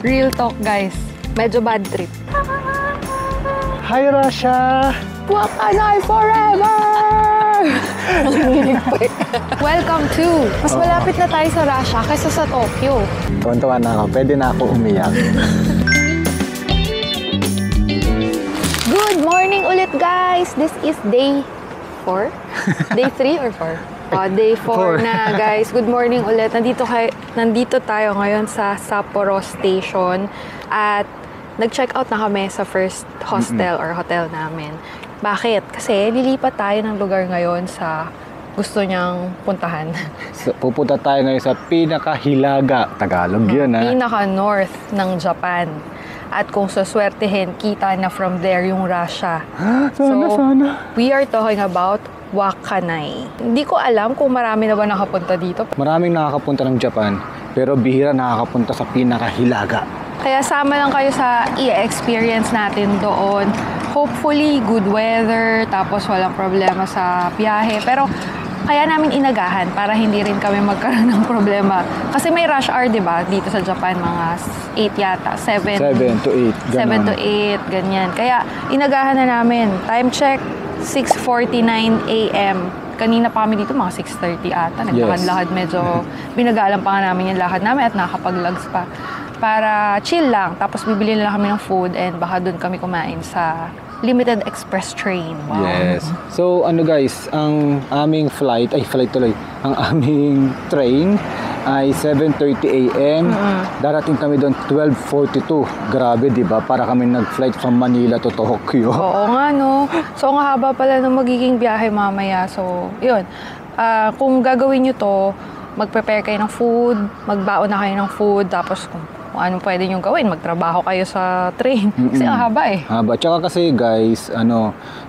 Real talk, guys. Medyo bad trip. Hi, Russia! Wakanay forever! Welcome to. Mas malapit na tayo sa Russia kaysa sa Tokyo. Tuwan-tuwa na ako. Pwede na ako umiyak. Good morning ulit, guys! This is day 4? Day 3 or 4? Day 4 na, guys. Good morning ulit. Nandito tayo ngayon sa Sapporo Station at nag-check out na kami sa first hostel or hotel namin. Bakit? Kasi lilipat tayo ng lugar ngayon sa gusto niyang puntahan. So, pupunta tayo ngayon sa pinakahilaga. Tagalog yun, ha? Pinaka-north ng Japan. At kung suswertehin, kita na from there yung Russia. Sana. We are talking about Wakanay. Hindi ko alam kung marami na ba nakapunta dito. Maraming nakakapunta ng Japan, pero bihira nakakapunta sa pinakahilaga. Kaya sama lang kayo sa i-experience natin doon. Hopefully, good weather, tapos walang problema sa biyahe. Pero kaya namin inagahan para hindi rin kami magkaroon ng problema. Kasi may rush hour, di ba? Dito sa Japan, mga 8 yata. 7 to 8. 7 to 8, ganyan. Kaya inagahan na namin. Time check, 6:49 a.m. Kanina pa kami dito, mga 6:30 ata. Naglakad-lakad, medyo binagalan pa nga namin yung lakad namin at nakapag-lugs pa. Para chill lang. Tapos bibili na lang kami ng food and baka doon kami kumain sa limited express train. Wow. Yes. So, guys, ang aming ang aming train ay 7:30 a.m. Darating kami doon 12:42. Grabe, di ba? Para kami nag-flight from Manila to Tokyo. Oo nga, no? So, ang haba pala ng magiging biyahe mamaya. So, yun. Kung gagawin nyo to, mag-prepare kayo ng food, magbaon na kayo ng food, tapos kung anong pwede nyo gawin, magtrabaho kayo sa train. Kasi ang haba eh. Haba. Tsaka kasi guys,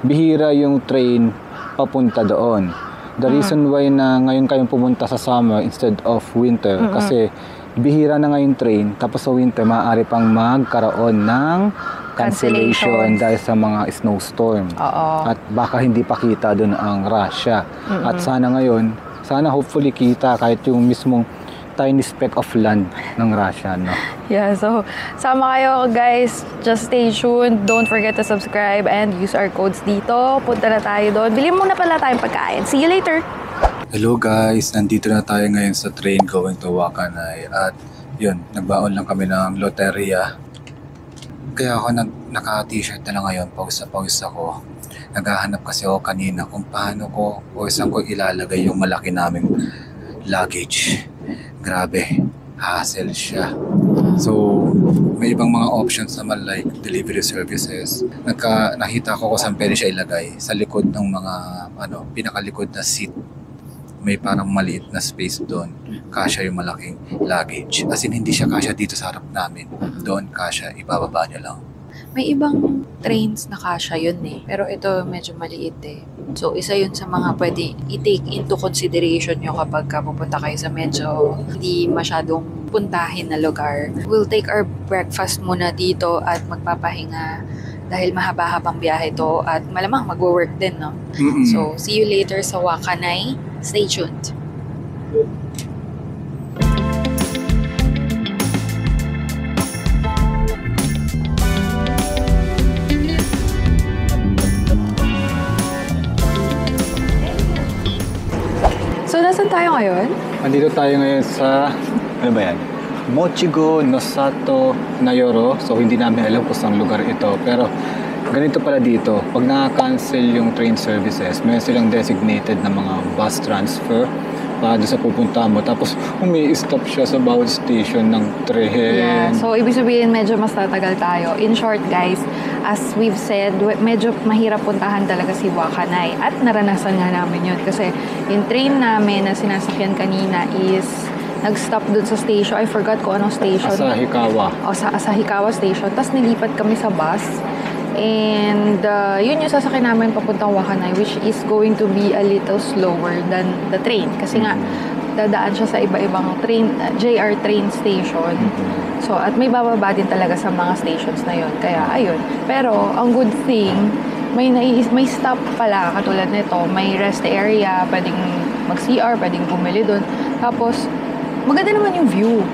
bihira yung train papunta doon. The reason why na ngayon kayong pumunta sa summer instead of winter, kasi bihira na ngayon train, tapos sa winter, maaari pang magkaroon ng cancellation dahil sa mga snowstorm. At baka hindi pa kita doon ang Russia. At sana hopefully kita kahit yung mismong tiny speck of land ng Russia, no? Yeah, so sama kayo guys. Just stay tuned. Don't forget to subscribe and use our codes dito. Punta na tayo doon. Bili muna pala tayong pagkain. See you later! Hello guys! Nandito na tayo ngayon sa train going to Wakanay. At yun, nagbaon lang kami ng loteria. Kaya ako naka-t-shirt na lang ngayon. Pawis ako. Naghahanap kasi ako kanina kung paano ko o saan ko ilalagay yung malaki naming luggage. Grabe, hassle siya. So, may ibang mga options naman like delivery services. Nakita ko kung saan pwede siya ilagay. Sa likod ng mga, pinakalikod na seat. May parang maliit na space doon. Kasya yung malaking luggage. As in, hindi siya kasya dito sa harap namin. Doon kasya, ibababa niya lang. May ibang trains na kasya yun eh. Pero ito medyo maliit eh. So, isa yun sa mga pwede i-take into consideration nyo kapag pupunta kayo sa medyo hindi masyadong puntahin na lugar. We'll take our breakfast muna dito at magpapahinga dahil mahaba-habang biyahe to at malamang magwo-work din, no? So, see you later sa Wakanay. Stay tuned. So, nasan tayo ngayon? Nandito tayo ngayon sa, Mochigo Nosato Nayoro. So, hindi namin alam kung saan lugar ito. Pero, ganito pala dito. Pag na-cancel yung train services, may silang designated na mga bus transfer para doon sa pupunta mo. Tapos, umi-stop siya sa bawat station ng train. Yeah, so ibig sabihin medyo mas tatagal tayo. In short guys, as we've said, medyo mahirap puntahan talaga si Wakanay. At naranasan nga namin yun. Kasi yung train namin na sinasakyan kanina is nag-stop dun sa station. I forgot kung anong station. Asahikawa. O, sa Asahikawa station. Tapos nilipat kami sa bus. And yun yung sasakyan namin papuntang Wakanay, which is going to be a little slower than the train. Kasi nga, dadaan siya sa iba-ibang train, JR train station. So, at may bababa din talaga sa mga stations na yun. Kaya, ayun. Pero, ang good thing, may stop pala, katulad nito. May rest area, pwedeng mag-CR, pwedeng bumili doon. Tapos, maganda naman yung view.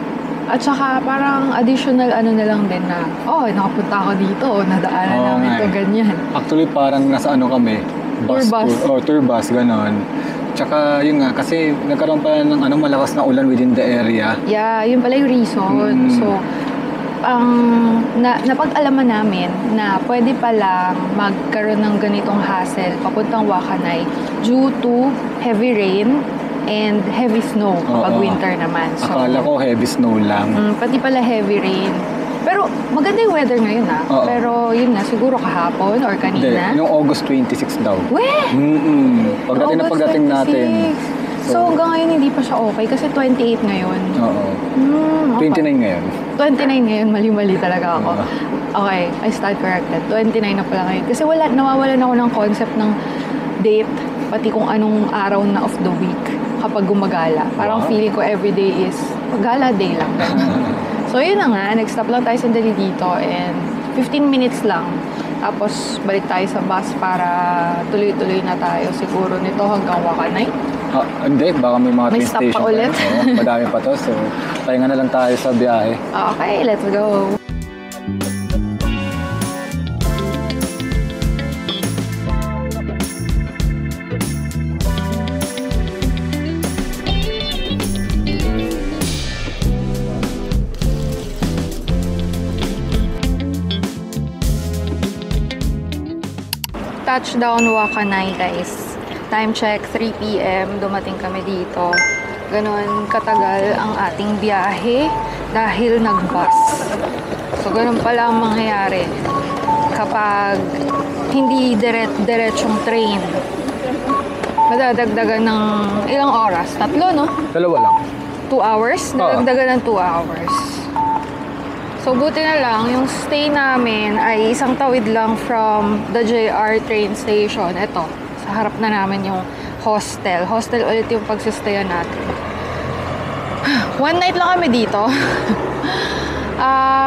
At saka parang additional ano na lang din na, nakapunta ako dito, nadaanan Oo namin nga to eh. ganyan. Actually, parang nasa ano kami, Tour bus. Tour bus, ganon. Tsaka yun nga, kasi nagkaroon pa ng malakas na ulan within the area. Yeah, yun pala yung reason. So, napag-alaman namin na pwede palang magkaroon ng ganitong hassle papuntang Wakanay due to heavy rain and heavy snow kapag Oo. winter naman. So, Akala ko heavy snow lang. pati pala heavy rain. Pero maganda yung weather ngayon Oo. Pero yun nga, siguro kahapon or Hindi, kanina. yung August 26 daw. Weh! Pagdating na August pagdating natin. 26. So, hanggang ngayon hindi pa siya okay kasi 28 ngayon. Oo. Okay. 29 ngayon. 29 ngayon, mali-mali talaga ako. Oo. Okay, I stand corrected. 29 na pala ngayon. Kasi nawawalan ako ng concept ng date, pati kung anong araw na of the week kapag gumagala. Parang Wow. feeling ko everyday is gala day lang. So, yun na nga. Nag-stop lang tayo sandali dito and 15 minutes lang. Tapos, balik tayo sa bus para tuloy-tuloy na tayo siguro nito hanggang Wakanay. Hindi, baka may mga May train stop pa station ulit. Oo, madami pa to. So, pahinga na lang tayo sa biyahe. Okay, let's go. Touchdown Wakanay, guys. Time check, 3 p.m. Dumating kami dito. Ganon katagal ang ating biyahe dahil nag-bus. So, ganon pala ang mangyayari kapag hindi diretsyong train. Madadagdagan ng ilang oras? 3, no? Dalawa lang. 2 hours? Nadagdagan ng 2 hours. So, buti na lang, yung stay namin ay isang tawid lang from the JR train station. Ito, sa harap na namin yung hostel. Hostel ulit yung pagsistayan natin. One night lang kami dito.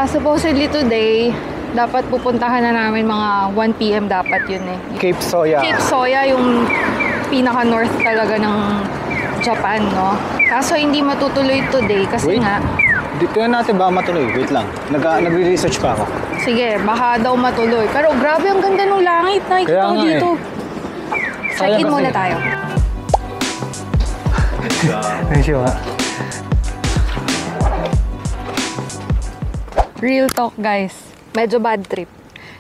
Supposedly today, dapat pupuntahan na namin mga 1 p.m. dapat yun eh. Cape Soya. Cape Soya, yung pinaka-north talaga ng Japan, no? Kaso hindi matutuloy today kasi Wait. nga, Dito na natin ba matuloy? Wait lang. Nagre-research pa ako. sige, baka daw matuloy. Pero grabe, ang ganda ng langit. Nakikita Kaya ko nga dito. Sayang Check-in kasi. muna tayo. Medyo ha. Real talk, guys. Medyo bad trip.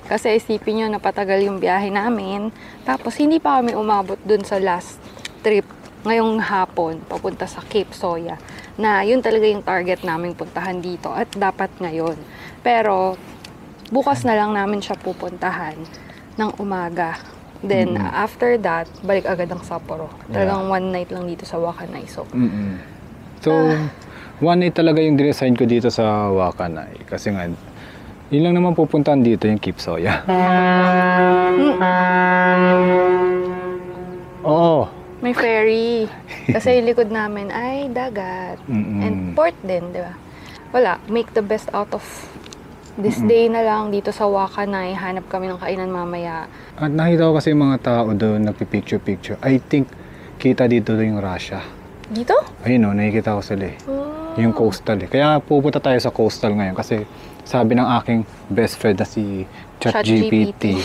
Kasi isipin nyo, napatagal yung biyahe namin. Tapos, hindi pa kami umabot dun sa last trip ngayong hapon, papunta sa Cape Soya. Na yun talaga yung target namin puntahan dito. At dapat ngayon. Pero, bukas na lang namin siya pupuntahan ng umaga. Then, after that, balik agad ang Sapporo. Talagang one night lang dito sa Wakanay. So, So, one night talaga yung dinesign ko dito sa Wakanay. Kasi nga, yun lang naman pupuntahan dito yung Cape Soya. Oo. may ferry. Kasi yung likod namin ay dagat. And port din, di ba? Wala, make the best out of this day na lang dito sa Wakanay. Hanap kami ng kainan mamaya. At nakita ko kasi yung mga tao doon, nagpipicture-picture. I think, kita dito yung Russia. Dito? Ayun o, nakikita ko sila eh. Yung coastal eh. Kaya pupunta tayo sa coastal ngayon kasi sabi ng aking best friend na si ChatGPT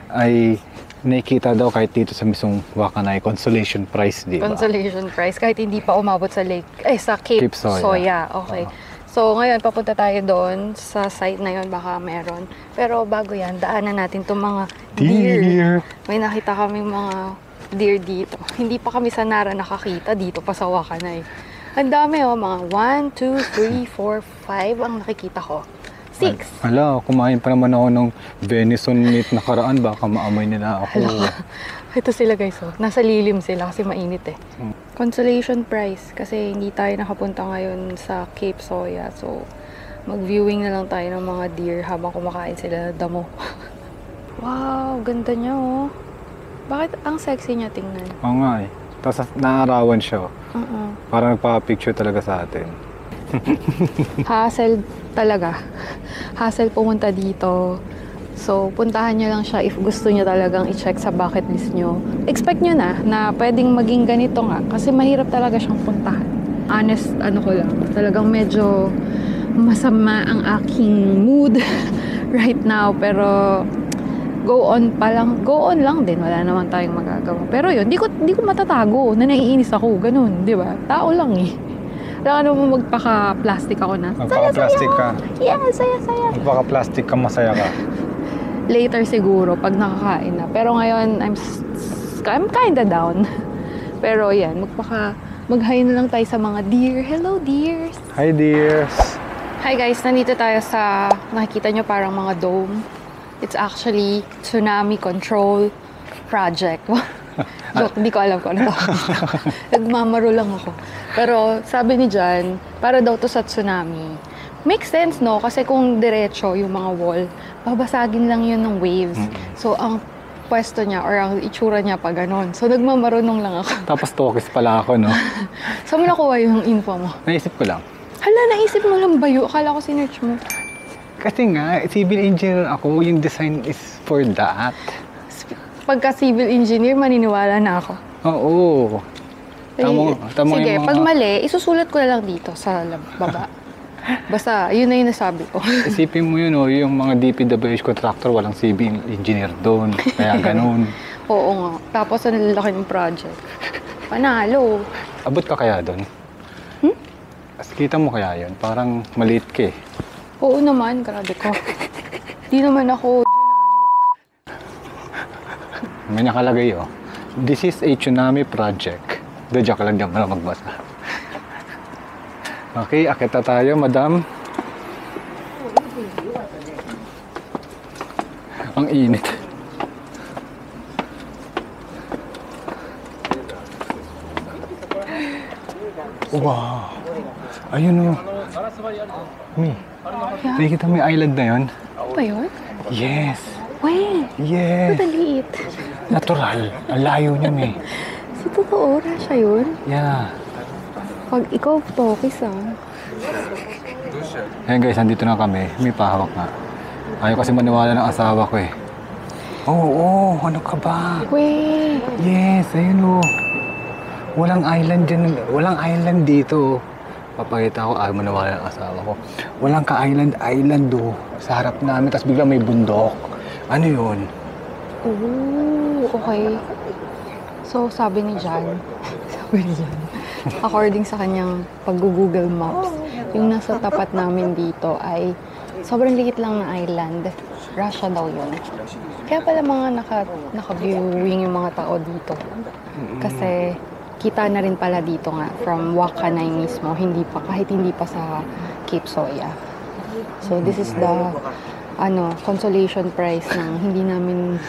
ay nakikita daw kahit dito sa mismong Wakanay consolation prize, di ba? Consolation prize. Kahit hindi pa umabot sa lake, sa Cape Soya. Soya. Okay. So, ngayon, papunta tayo doon sa site na yun. Baka meron. Pero bago yan, daanan natin itong mga deer. May nakita kaming mga deer dito. Hindi pa kami sa Nara nakakita dito pa sa Wakanay. Ang dami mga 1, 2, 3, 4, 5 ang nakikita ko. 6. Hala, kumain pa naman ako ng venison meat nakaraan. Baka maamoy nila ako. Ito sila guys, nasa lilim sila kasi mainit eh. Consolation prize kasi hindi tayo nakapunta ngayon sa Cape Soya. So, mag-viewing na lang tayo ng mga deer habang kumakain sila ng damo. Wow, ganda niya oh. Bakit ang sexy niya tingnan? Oo nga eh. Tapos naarawan siya. Parang nagpa-picture talaga sa atin. Hassle talaga. Hassle pumunta dito. So, puntahan nyo lang siya if gusto nyo talagang i-check sa bucket list nyo. Expect nyo na pwedeng maging ganito nga. Kasi mahirap talaga siyang puntahan. Honest, ko lang. Talagang medyo masama ang aking mood right now. Pero go on lang din. Wala naman tayong magagawa. Pero yun, di ko matatago na naiinis ako. Ganun, di ba? Tao lang eh. Wala ka naman magpaka-plastic ako na. Magpaka-plastic ka. Yeah, saya. Magpaka-plastic ka, masaya ka. Later siguro, pag nakakain na. Pero ngayon, I'm kinda down. Pero yan, mag-hi na lang tayo sa mga deer. Hello, deers! Hi, dears! Hi guys, nandito tayo sa, nakikita nyo parang mga dome. It's actually tsunami control project. Joke, hindi ko alam kung ano to. Nagmamaro lang ako. Pero sabi ni Jan, para daw to sa tsunami. Makes sense, no? Kasi kung diretso yung mga wall, babasagin lang yun ng waves. So, ang pwesto niya or ang itsura niya pa ganon. So, nagmamarunong lang ako. Tapos tokis pala ako, no? Saan mo nakuha yung info mo? Naisip ko lang. Hala, naisip mo lang ba yun? Akala ko sinerch mo. Kasi nga, civil engineer ako, yung design is for that. Pagka civil engineer, maniniwala na ako. Oo. Tama Sige, yung mga... pag mali, isusulat ko na lang dito sa baba. Basta, yun na yung nasabi ko. Isipin mo yun, yung mga DPWH contractor, walang civil engineer doon. Kaya ganun. Oo nga. Tapos, ang lalaki ng project. Panalo. Abot ka kaya doon? Kita mo kaya yun? Parang maliit ka eh. Oo naman, grabe ko. Di naman ako... May nakalagay This is a tsunami project. Joke lang, di mo na magbasa. Okay, akita tayo, madam. Ang init. Wow. Ayun Mi, nakikita mo yung island na yun? Ano ba yun? Yes. Weh, Yes. madaliit. Natural. Ang layo niya, Mi. Si totoo, siya yun. Yeah. Pag ikaw, tokis Ayan guys, nandito na kami. May pahawak nga. Ayaw kasi maniwala ng asawa ko eh. Oo, ano ka ba? Weh. Yes, ayun Walang island dyan. Walang island dito. Papakita ko, ayaw maniwala ng asawa ko. Walang ka-island sa harap namin, tapos bigla may bundok. Ano yun? Oh, okay. So, sabi ni Jan, according sa kanyang pag-Google Maps, yung nasa tapat namin dito ay sobrang liit lang na island. Russia daw yun. Kaya pala mga naka-viewing yung mga tao dito. Kasi kita na rin pala dito nga from Wakanay mismo, kahit hindi pa sa Cape Soya. So this is the consolation prize ng hindi namin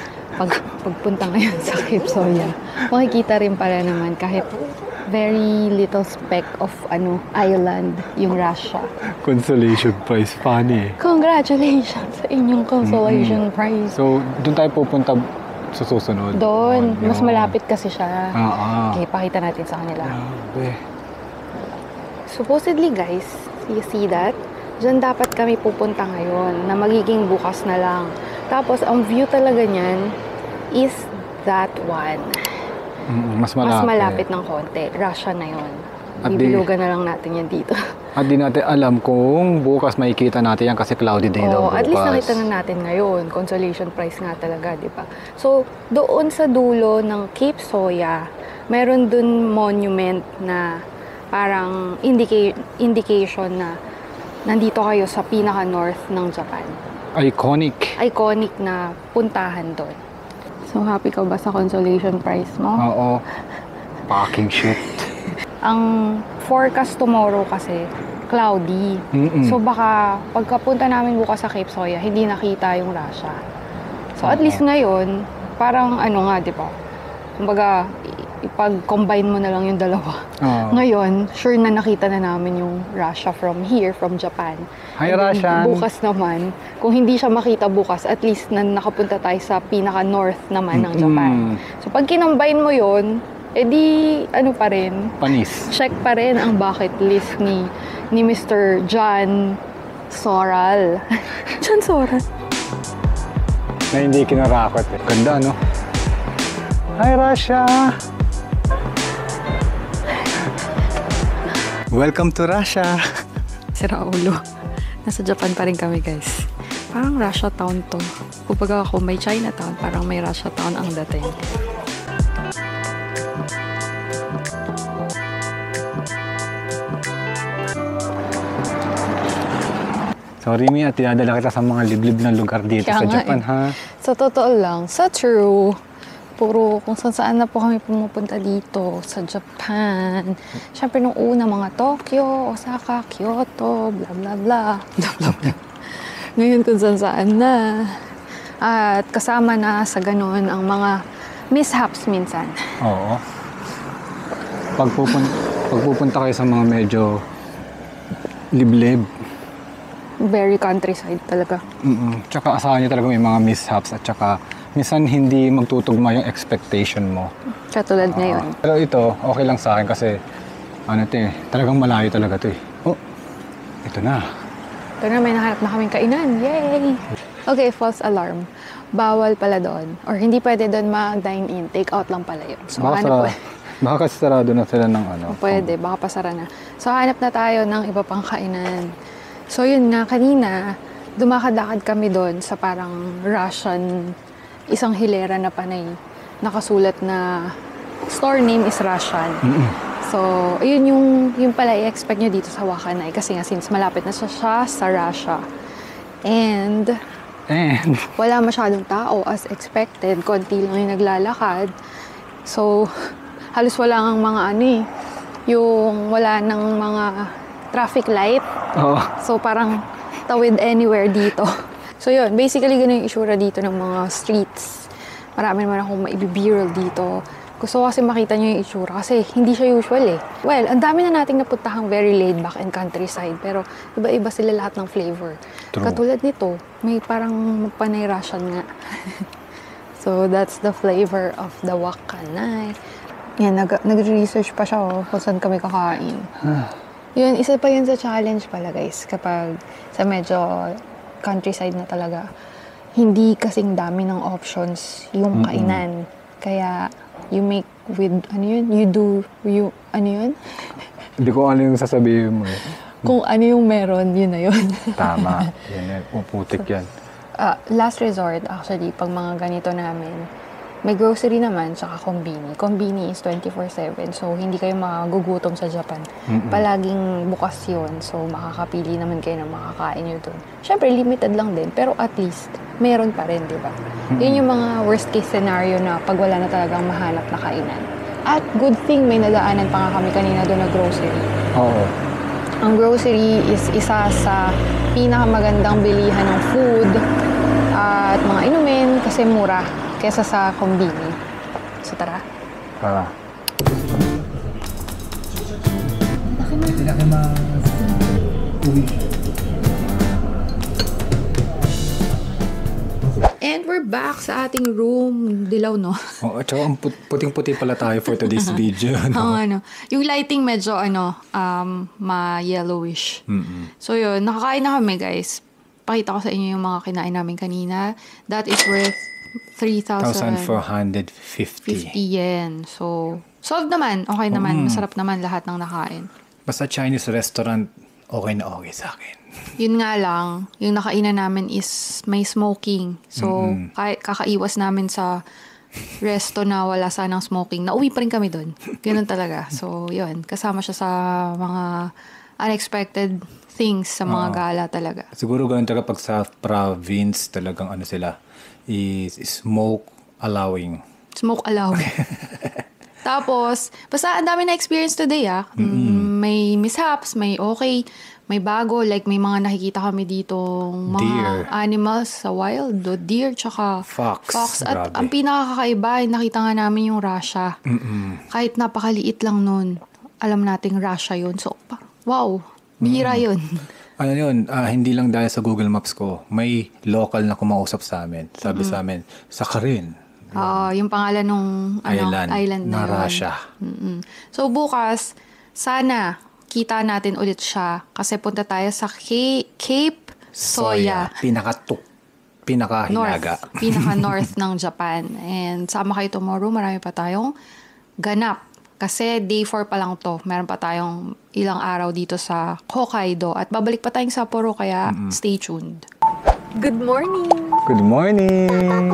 pagpunta ngayon sa Cape Soya. Makikita rin pala naman kahit very little speck of island yung Russia. Consolation prize. Funny eh. Congratulations sa inyong consolation prize. So, doon tayo pupunta sa susunod. Doon, mas malapit kasi siya. Oo. Okay, pakita natin sa kanila. Grabe. Supposedly guys, you see that? Diyan dapat kami pupunta ngayon na magiging bukas na lang. Tapos, ang view talaga niyan is that one. Mas malapit. Mas malapit ng konti. Russia na yon. At Bibilugan na lang natin yan dito. At di natin alam kung bukas makikita natin yan kasi cloudy day daw bukas. At least nakita na natin ngayon. Consolation prize nga talaga, di ba? So, doon sa dulo ng Cape Soya, meron dun monument na parang indication na nandito kayo sa pinaka-north ng Japan. Iconic. Iconic na puntahan doon. So, happy ka ba sa consolation prize mo? Oo. Packing shit. Ang forecast tomorrow kasi, cloudy. So, baka pagkapunta namin bukas sa Cape Soya, hindi nakita yung Russia. So, at least ngayon, parang di ba? Kumbaga, ipag-combine mo na lang yung dalawa. Ngayon, sure na nakita na namin yung Russia from here, from Japan. Hi, Russia! Bukas naman, kung hindi siya makita bukas, at least nakapunta tayo sa pinaka-north naman ng Japan. So, pag kinombine mo yun, edi, pa rin? Panis. Check pa rin ang bucket list ni Mr. John Soral. John Soral. Na hindi kinarakot eh. Ganda, no? Hi, Russia! Welcome to Russia! Si Raulo. Nasa Japan pa rin kami, guys. Parang Russia town to. Kumbaga kung may Chinatown, parang may Russia town ang dating. Sorry, Mia. Tinadala kita sa mga liblib na lugar dito Kaya sa nga Japan, ha? Sa totoo lang, sa true, puro kung saan na po kami pumupunta dito sa Japan. Siyempre nung una mga Tokyo, Osaka, Kyoto, bla bla bla. Bla bla bla. Ngayon kung saan na. At kasama na sa ganun ang mga mishaps minsan. Oo. Pagpupunta kayo sa mga medyo liblib, Very countryside talaga. Tsaka asahan niyo talaga may mga mishaps at tsaka minsan hindi magtutugma yung expectation mo. Katulad ngayon. Pero ito, okay lang sa akin kasi talagang malayo talaga to eh. Oh, ito na. Ito na, may nahanap na kaming kainan. Yay! Okay, false alarm. Bawal pala doon. Or hindi pwede doon mag-dine-in. Take out lang pala yun. So, Baka kasi sarado na sila ng ano. Pwede, baka pasara na. So, hanap na tayo ng iba pang kainan. So, yun nga, kanina, dumakad-lakad kami doon sa parang Russian, isang hilera na panay. Nakasulat na store name is Russian. So, yun yung pala i-expect nyo dito sa Wakanay. Kasi nga, since malapit na siya sa Russia. And wala masyadong tao as expected. Konti lang yung naglalakad. So, halos wala ngang mga yung wala ng mga traffic light. Oh. So, parang tawid anywhere dito. So, yun. Basically, ganun yung itsura dito ng mga streets. Marami naman akong maibibiral dito. Gusto ko kasi makita nyo yung itsura kasi hindi siya usual eh. Well, ang dami na nating napuntahang very laid back and countryside. Pero iba-iba sila lahat ng flavor. True. Katulad nito, may parang panay Russian nga. So, that's the flavor of the Wakanay. Yan, nag-research pa siya kung saan kami kakain. Yun, isa pa yun sa challenge pala guys. Kapag sa medyo countryside na talaga, hindi kasing dami ng options yung kainan. Kaya, you make with, ano yun? Hindi ko ano yung sasabihin mo eh. Kung ano yung meron, yun na yun. Tama. Yan, puputik yan. Last resort, actually, pag mga ganito namin, may grocery naman, tsaka kombini. Kombini is 24/7, so hindi kayo magugutom sa Japan. Palaging bukas yun, so makakapili naman kayo ng makakain nyo dun. Siyempre, limited lang din, pero at least, meron pa rin, di ba? Yun yung mga worst case scenario na pag wala na talagang mahanap na kainan. At good thing, may nadaanan pa nga kami kanina doon na grocery. Oo. Ang grocery is isa sa pinakamagandang bilihan ng food at mga inumin kasi mura kesa sa kombini. So tara. Tara. And we're back sa ating room. Dilaw, no? Oh, at saka puting-puti pala tayo for today's video. Oo, yung lighting medyo, ma-yellowish. So yun, nakakain na kami, guys. Pakita ko sa inyo yung mga kinain namin kanina. That is worth 1,450 yen. So, solved naman. Okay naman. Masarap naman lahat ng nakain. Basta Chinese restaurant, okay na okay sa akin. Yun nga lang, yung nakainan namin is may smoking. So, kahit kakaiwas namin sa resto na wala sanang smoking, nauwi pa rin kami doon. Ganun talaga. So, yun. Kasama siya sa mga unexpected things sa mga gala talaga. Siguro ganun talaga pag sa province talagang ano sila, is smoke allowing. Smoke allowed. Tapos, basta ang dami na experience today May mishaps, may okay, may bago. Like may mga nakikita kami dito mga animals sa wild. Deer, tsaka fox. At ang pinakakaiba, nakita nga namin yung Russia. Kahit napakaliit lang nun, alam nating Russia yun. So, wow, bihira yun. Ano yun, hindi lang dahil sa Google Maps ko, may local na kumausap sa amin. Sabi sa amin, Sakharin. Yung pangalan nung island na yun. Russia. So bukas, sana kita natin ulit siya kasi punta tayo sa Cape Soya. Pinaka-hinaga. Pinaka-north ng Japan. And sama kayo tomorrow, marami pa tayong ganap. Kasi day 4 pa lang to. Meron pa tayong ilang araw dito sa Hokkaido. At babalik pa tayong Sapporo, kaya stay tuned. Good morning! Good morning!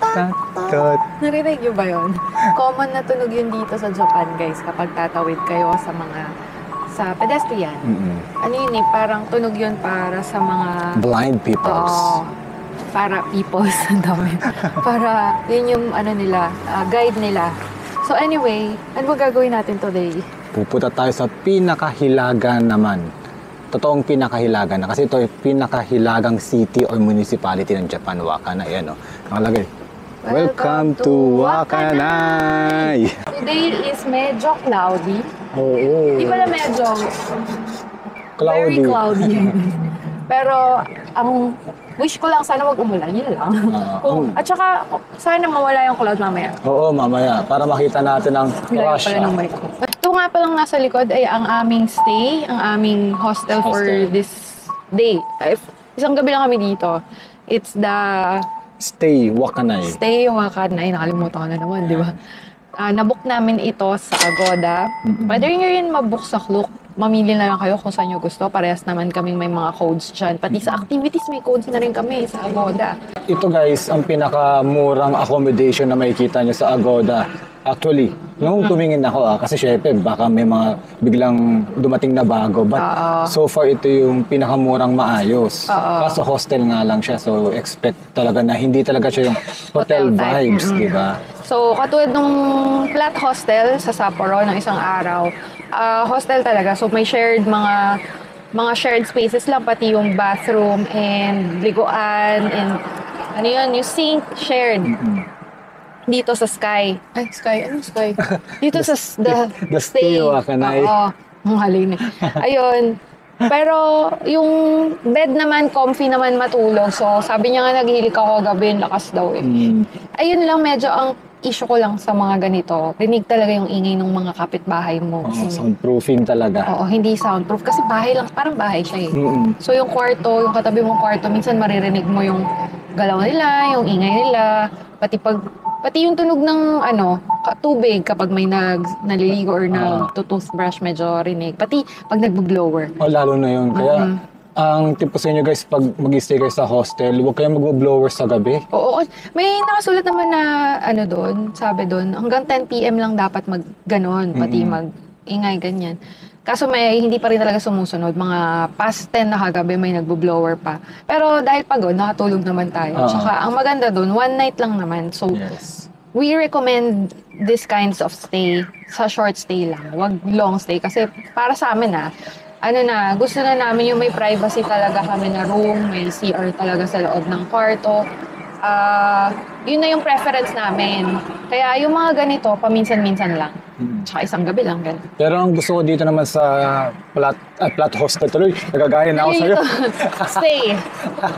Tatot! Narinig nyo ba yun? Common na tunog yun dito sa Japan, guys, kapag tatawid kayo sa pedestrian. Ano yun eh, parang tunog yun para sa mga... Blind peoples. Oo. Para peoples, ang dami. Para, yun yung ano nila, guide nila. So anyway, ano ba gagawin natin today? Pupunta tayo sa pinakahilagan naman. Totoong pinakahilagan na. Kasi ito ay pinakahilagang city or municipality ng Japan, Wakana. Ayan o. Nakalagay. Welcome to Wakanay! Today is medyo cloudy. Oo. Di ba na medyo very Cloudy. cloudy. Pero ang wish ko lang sana wag umulan, yun lang. At saka sana mawala yung cloud mamaya. Oo, mamaya. Para makita natin ang Nilayo rush. pala ng mic ko. Ito nga palang nasa likod ay ang aming stay, ang aming hostel for this day. Isang gabi lang kami dito. It's the Stay Wakanay. Stay Wakanay. Nakalimutan ko na naman, di ba? Nabook namin ito sa Agoda. Pwede nyo rin mabook sa Klook. Mamili na lang kayo kung saan nyo gusto. Parehas naman kaming may mga codes dyan. Pati sa activities, may codes na rin kami sa Agoda. Ito guys, ang pinakamurang accommodation na makikita nyo sa Agoda. Actually, nung tumingin ako kasi syempre baka may mga biglang dumating na bago. But so far ito yung pinakamurang maayos. Kaso hostel nga lang siya. So expect talaga na hindi talaga siya yung hotel vibes, di ba? So katulad nung flat hostel sa Sapporo ng isang araw, hostel talaga. So may shared mga shared spaces lang, pati yung bathroom and liguan and ano yun, yung sink shared. Dito sa Sky. Ay, Sky. Ano Sky? Dito sa The Stay Wakanay. Oo. Ang halin eh. Ayun. Pero yung bed naman, comfy naman matulog. So sabi niya nga naghihilik ako gabi, lakas daw eh. Ayun lang, medyo ang issue ko lang sa mga ganito. Rinig talaga yung ingay ng mga kapitbahay mo. Soundproofing talaga. Oo, hindi soundproof. Kasi bahay lang, parang bahay siya eh. So yung kwarto, yung katabi mong kwarto, minsan maririnig mo yung galaw nila, yung ingay nila, pati yung tunog ng tubig kapag may naliligo or nagtutoothbrush, medyo rinig. Pati pag nagbo-blower. Lalo na yun. Kaya ang tip ko sa inyo guys, pag mag-stay kayo sa hostel, huwag kayong mag-blower sa gabi. Oo, may nakasulat naman na doon, sabi doon, hanggang 10 PM lang dapat mag-ganon, pati mag-ingay, ganyan. Kaso hindi pa rin talaga sumusunod. Mga past 10 na kagabi may nagbo-blower pa. Pero dahil pagod, nakatulog naman tayo. Tsaka ang maganda doon, one night lang naman. So, we recommend this kinds of stay sa short stay lang. Wag long stay. Kasi para sa amin gusto na namin yung may privacy talaga kami na room, may CR talaga sa loob ng kwarto. Yun na yung preference namin. Kaya yung mga ganito, paminsan-minsan lang. Tsaka isang gabi lang, ganun. Pero ang gusto ko dito naman sa flat hostel tuloy, nagagaya na ako sa'yo.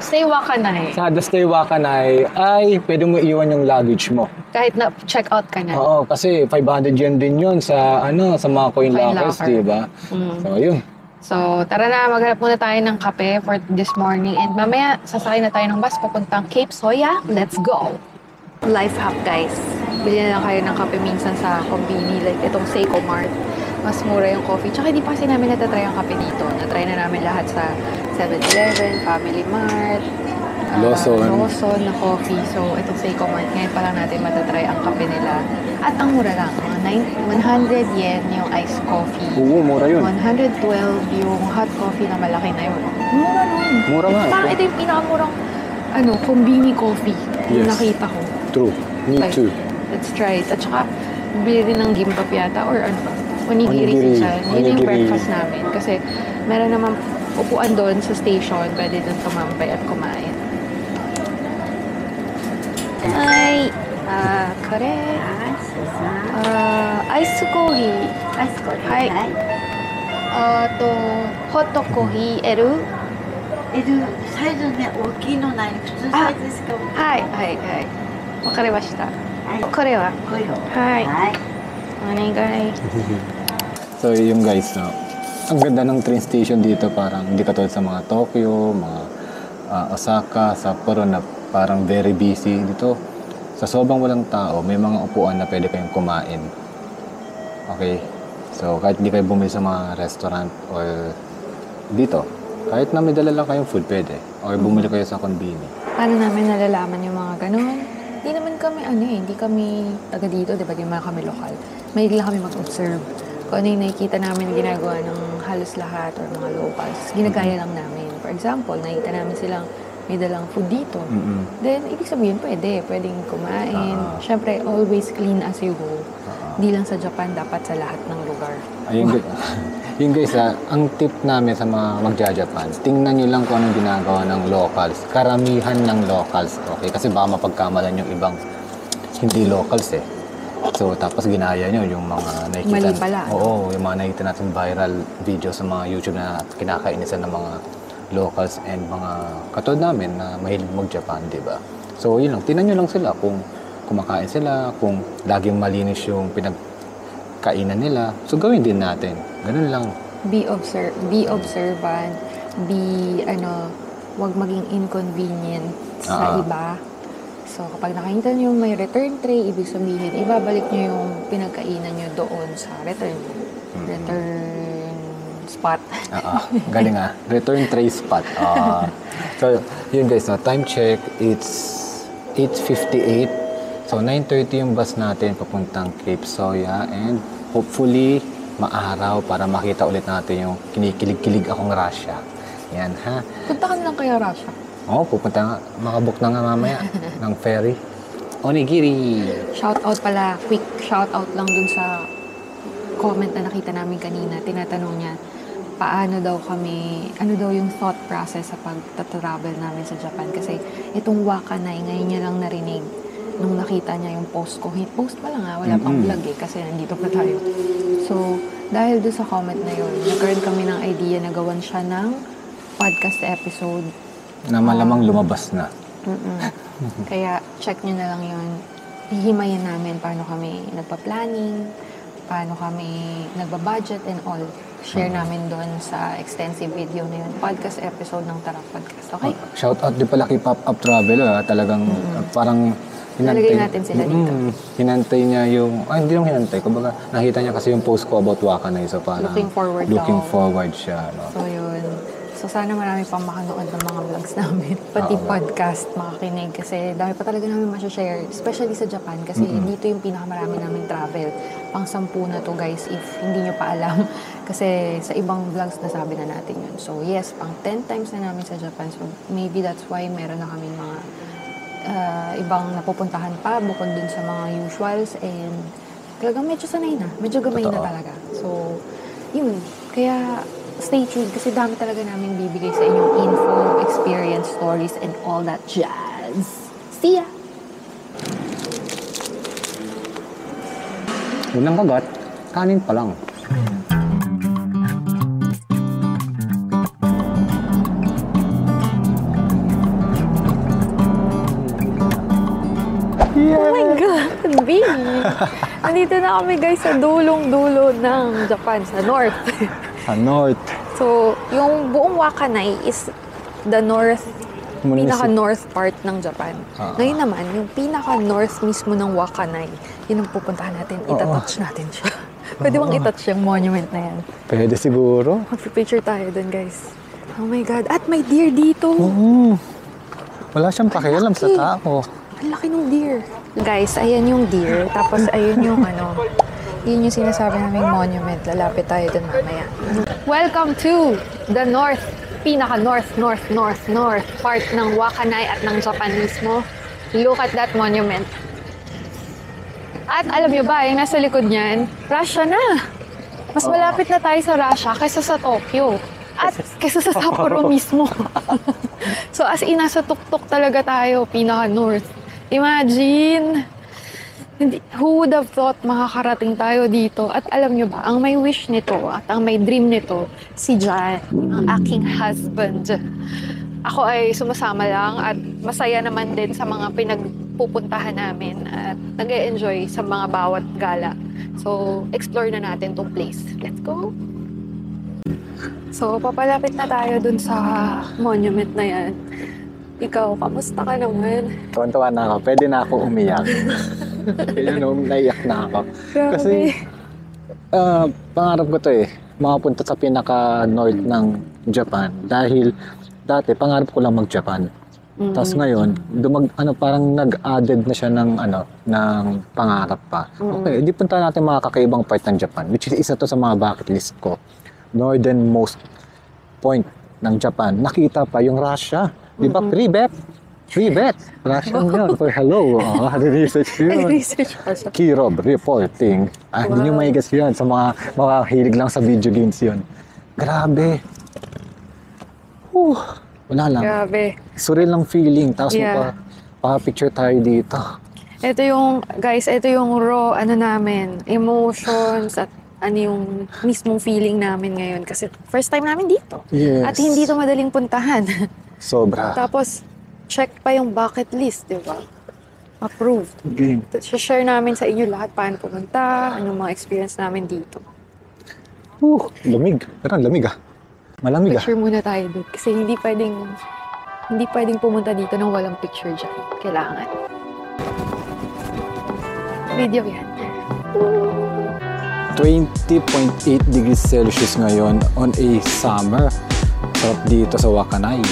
Stay Wakanay. Sa The Stay Wakanay ay pwede mo iwan yung luggage mo. Kahit na check out ka na. Oo, kasi 500 yen din yun sa mga coin lockers, di ba? So, yun. So, tara na, maghanap muna tayo ng kape for this morning. And mamaya, sasakay na tayo ng bus papuntang Cape Soya. Let's go! Life hack, guys. Bili na lang kayo ng kape minsan sa Konbini, like itong Seiko Mart. Mas mura yung coffee. Tsaka hindi pa kasi namin natatry ang kape dito. Natry na namin lahat sa 7-Eleven, Family Mart, Lawson na coffee. So, itong Seiko Mart, ngayon pa lang natin matatry ang kape nila. At ang mura lang, mga 100 yen yung iced coffee. Oo, mura yun. 112 yung hot coffee na malaki na yun. Mura nun. Mura nga. Parang ito yung pinakamurang Konbini coffee yung nakita ko. True. Me too. Let's try it. At saka, bili rin ng gimbap yata or onigiri siya. Yun yung breakfast namin. Kasi meron naman upuan doon sa station. Pwede doon tumambay at kumain. Ay! Kare. Ice coffee. Hai. Hot coffee L? L サイズね、大きいのない、普通サイズしか。はいはいはい。わかりました。これは。これを。はい。はい。お願い。 So, yung guys, ang ganda ng train station dito, parang hindi katulad sa mga Tokyo, mga Osaka, Sapporo na parang very busy. Dito, sa sobrang walang tao, may mga upuan na pwede kayong kumain. Okay? So, kahit hindi kayo bumili sa mga restaurant or dito, kahit na may dala lang kayong food, pwede. Or bumili kayo sa konbini. Paano namin nalalaman yung mga ganun? Hindi naman kami, hindi kami taga dito, di ba? Di naman kami lokal. Mahilig lang kami mag-observe. Kung ano yung nakikita namin ginagawa ng halos lahat or mga locals, ginagaya lang namin. For example, nakita namin silang may dalang food dito. Then, ibig sabihin, pwedeng kumain. Siyempre, always clean as you go. Hindi lang sa Japan, dapat sa lahat ng lugar. Ayun, yun guys, ang tip namin sa mga magja-Japan, tingnan nyo lang kung anong ginagawa ng locals. Karamihan ng locals, okay? Kasi baka mapagkamalan yung ibang hindi locals eh. So, tapos ginaya nyo yung mga nakikita. Mali pala. Oo, yung mga nakikita natin viral video sa mga YouTube na kinakainisan ng mga locals and mga katulad namin na mahilig mag-Japan, di ba? So, yun lang. Tingnan nyo lang sila kung kumakain sila, kung laging malinis yung pinagkainan nila. So, gawin din natin. Ganun lang. Be observant, wag maging inconvenient sa iba. So, kapag nakita nyo may return tray, ibig sabihin, ibabalik nyo yung pinagkainan nyo doon sa return spot. Galing return tray spot. So, yun guys, time check, it's 8:58. So, 9:30 yung bus natin papuntang Cape Soya and hopefully, maaraw para makita ulit natin yung kinikilig-kilig akong Russia. Yan, ha? Punta ka na lang kaya Russia. Oo, pupunta nga. Makabook na nga mamaya ng ferry. Onigiri! Shoutout pala, quick shoutout lang dun sa comment na nakita namin kanina. Tinatanong niya, paano daw kami, ano daw yung thought process sa pag-travel namin sa Japan. Kasi itong Wakanai, ngayon niya lang narinig nung nakita niya yung post ko. Post pa lang wala pang vlog kasi nandito pa tayo. So, dahil doon sa comment na yun, nagkaroon kami ng idea na gawan siya ng podcast episode. Na malamang lumabas na. Kaya check nyo na lang yun. Hihimayin namin paano kami nagpa-planning, paano kami nagba-budget and all. Share namin doon sa extensive video na yun. Podcast episode ng Tarap Podcast. Okay? Shout out din pala kay Pop Up Travel. Talagang parang Nalagay natin sila dito. Hinantay niya yung... hindi lang hinantay. Kumbaga, nakita niya kasi yung post ko about Wakanai. So parang... Looking forward siya. No? So yun. So sana marami pang makanood ng mga vlogs namin. Pati podcast, makakinig. Kasi dami pa talaga namin share, especially sa Japan. Kasi dito yung pinakamarami namin travel. Pang-10 na to guys, if hindi nyo pa alam. Kasi sa ibang vlogs nasabi na natin yun. So yes, pang 10 times na namin sa Japan. So maybe that's why meron na kami mga ibang napupuntahan pa bukod dun sa mga usuals. And talagang medyo sanay na. Medyo gamay na talaga. So yun. Kaya stay tuned kasi dami talaga namin bibigay sa inyong info, experience, stories, and all that jazz. See ya! Unang kagat, kanin pa lang. Oh my God, B! Nandito na kami guys sa dulong-dulo ng Japan, sa north. Sa north. So, yung buong Wakanai is the north, pinaka-north part ng Japan. Ngayon naman, yung pinaka-north mismo ng Wakanai, yun ang pupuntahan natin, itatouch natin siya. Pwede bang itouch yung monument na yan? Pwede siguro. Mag-picture tayo dun guys. Oh my God, at may deer dito! Wala siyang pakialam sa tao. Ang laki ng deer. Guys, ayan yung deer. Tapos ayun yung yun yung sinasabi naming monument. Lalapit tayo dun mamaya. Welcome to the north, pinaka-north part ng Wakanai at ng Japan mismo. Look at that monument. At alam nyo ba, yung nasa likod niyan, Russia na. Mas malapit na tayo sa Russia kaysa sa Tokyo. At kaysa sa Sapporo mismo. So as in, nasa tuktok talaga tayo, pinaka-north. Imagine! Who would have thought makakarating tayo dito? At alam nyo ba, ang may wish nito at ang may dream nito, si Jan, ang aking husband. Ako ay sumasama lang at masaya naman din sa mga pinagpupuntahan namin at nag-e-enjoy sa mga bawat gala. So, explore na natin tong place. Let's go! So, papalapit na tayo dun sa monument na yan. Ikaw, kamusta ka naman? Tuwan-tuwa na ako. Pwede na ako umiyak. Naiyak na ako. Grabe. Kasi Pangarap ko to makapunta sa pinaka-north ng Japan dahil dati pangarap ko lang mag-Japan. Tapos ngayon, parang nag-added na siya ng pangarap pa. Okay, di punta natin mga kakaibang part ng Japan, which is isa to sa mga bucket list ko. Northernmost point ng Japan. Nakita pa yung Russia. Di ba? Pre-bet. Russian yun. For hello. Research yun. Research pa siya. Kirov reporting. Hindi nyo maigas yun. Sa mga hilig lang sa video games yun. Grabe. Wala lang. Grabe. Surreal lang feeling. Tapos pa-picture tayo dito. Ito yung, guys, ito yung raw, namin, emotions at yung mismong feeling namin ngayon. Kasi first time namin dito. Yes. At hindi ito madaling puntahan. Sobra. Tapos, check pa yung bucket list, di ba? Approved. Game. Share namin sa inyo lahat paano pumunta, anong mga experience namin dito. Lamig. Pero lamig Malamig Picture muna tayo doon. Kasi hindi pwedeng pumunta dito nang walang picture dyan. Kailangan. Video yan. 20.8 degrees Celsius ngayon on a summer. Sarap dito sa Wakanai.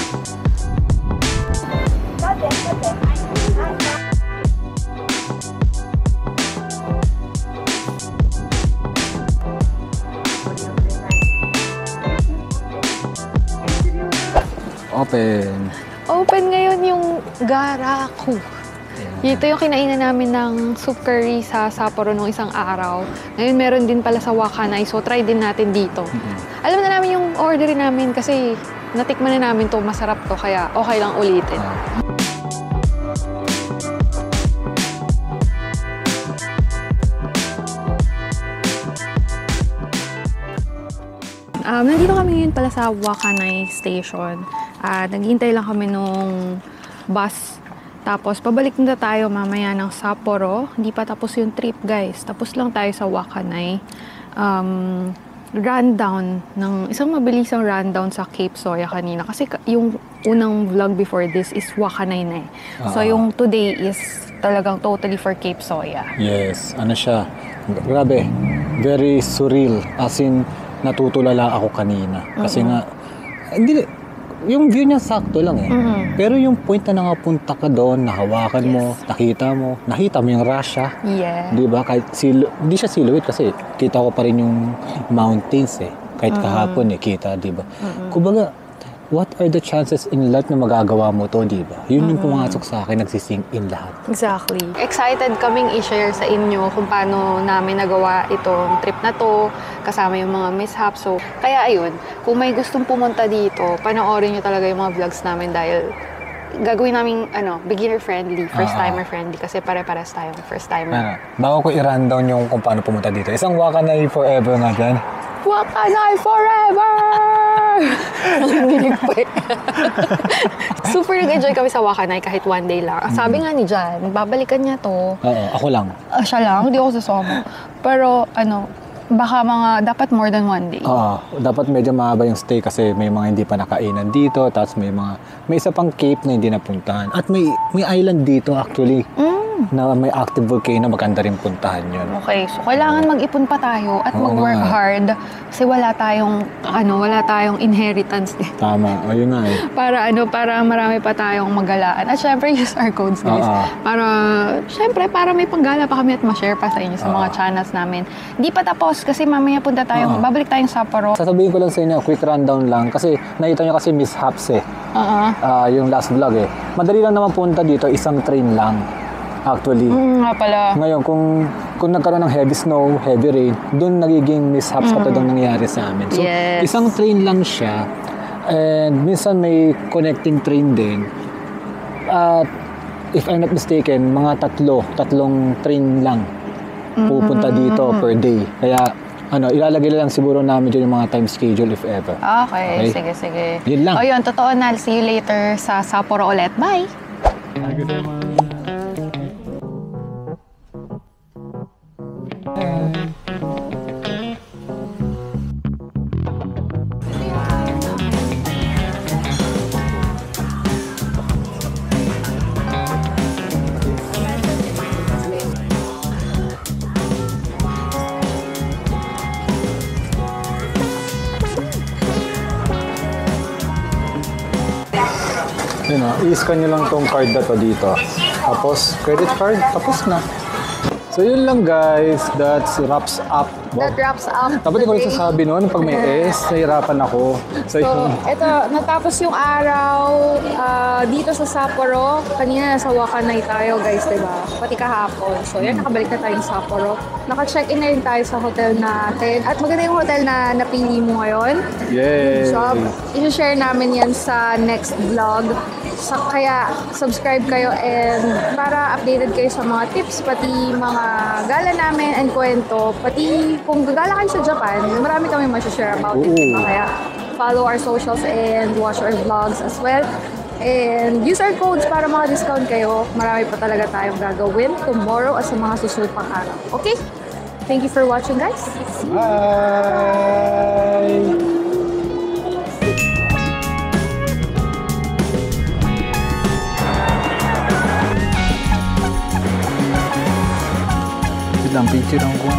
Open ngayon yung Garaku. Ito yung kinainan namin ng soup curry sa Sapporo nung isang araw. Ngayon meron din pala sa Wakanai, so try din natin dito. Alam na namin yung orderin namin kasi natikman na namin to, masarap to, kaya okay lang ulitin. Nandito kami ngayon pala sa Wakanai Station. Naghihintay lang kami nung bus. Tapos, pabalik na tayo mamaya ng Sapporo. Hindi pa tapos yung trip, guys. Tapos lang tayo sa Wakanai. Rundown, isang mabilisang rundown sa Cape Soya kanina. Kasi yung unang vlog before this is Wakanai na So, yung today is talagang totally for Cape Soya. Yes, siya. Grabe, very surreal. As in, natutulala ako kanina. Kasi nga, yung view niya sakto lang Pero yung point na nakapunta ka doon, nahawakan mo, nakita mo yung Russia. Yeah. Di ba? Kahit hindi siya silhouette kasi kita ko pa rin yung mountains Kahit kahapon kita, di ba? Kumbaga, what are the chances in life na magagawa mo to, di ba? Yun yung pumasok sa akin, nagsising in lahat. Exactly. Excited kaming i-share sa inyo kung paano namin nagawa itong trip na to, kasama yung mga mishaps. So, kaya ayun, kung may gustong pumunta dito, panoorin nyo talaga yung mga vlogs namin dahil gagawin namin, beginner-friendly, first-timer-friendly kasi pare-pares tayong first-timer. Bago ko i-rundown yung kung paano pumunta dito, isang Wakanai forever nga dyan. Wakanai forever! Nanginig pa Super nag-enjoy kami sa Wakanai kahit one day lang. Sabi nga ni Jan, babalikan niya to. Oo, ako lang. Siya lang, hindi ako sasama. Pero baka dapat more than one day. Dapat medyo mahaba yung stay kasi may mga hindi pa nakainan dito, tapos may isa pang cape na hindi napuntahan. At may island dito actually. Na may active volcano, maganda rin puntahan yun. Okay, so kailangan mag-ipon pa tayo at mag-work hard kasi wala tayong inheritance din. Tama, ayun nga Para marami pa tayong magalaan. At syempre, use our codes, guys. Para may panggala pa kami at ma-share pa sa inyo sa mga channels namin. Hindi pa tapos kasi mamaya punta tayo, babalik tayong Sapporo. Sasabihin ko lang sa inyo, quick rundown lang kasi nakita nyo kasi mishaps yung last vlog Madali lang naman punta dito, isang train lang. Actually. Nga pala. Ngayon, kung nagkaroon ng heavy snow, heavy rain, doon nagiging mishaps katulad ng nangyari sa amin. So, isang train lang siya. And minsan may connecting train din. If I'm not mistaken, mga tatlong train lang pupunta dito per day. Kaya, ilalagay lang siguro namin dyan yung mga time schedule if ever. Okay. Sige. Yun lang. O yun, totoo na. See you later sa Sapporo ulit. Bye! Yun o, i-scan nyo lang tong card na to dito. Tapos, credit card, tapos na. So yun lang guys, that wraps up. That wraps up. Dapat ko rin today. sasabi noon, pag may S, nahirapan ako. So, So, yun. ito, natapos yung araw dito sa Sapporo. Kanina nasa Wakanay tayo, guys, diba? Pati kahapon. So, yan, nakabalik na tayong Sapporo. Naka-check-in na rin tayo sa hotel natin. At maganda yung hotel na napili mo ngayon. Yay! So, i-share namin yan sa next vlog. Kaya, subscribe kayo and para updated kayo sa mga tips, pati mga gala namin and kwento. Pati kung gagala kayo sa Japan, marami kami share about it. Oo. Kaya, follow our socials and watch our vlogs as well. And use our codes para maka-discount kayo. Marami pa talaga tayong gagawin tomorrow at sa mga susunod pang araw. Okay? Thank you for watching, guys. Bye! Lang picture ko.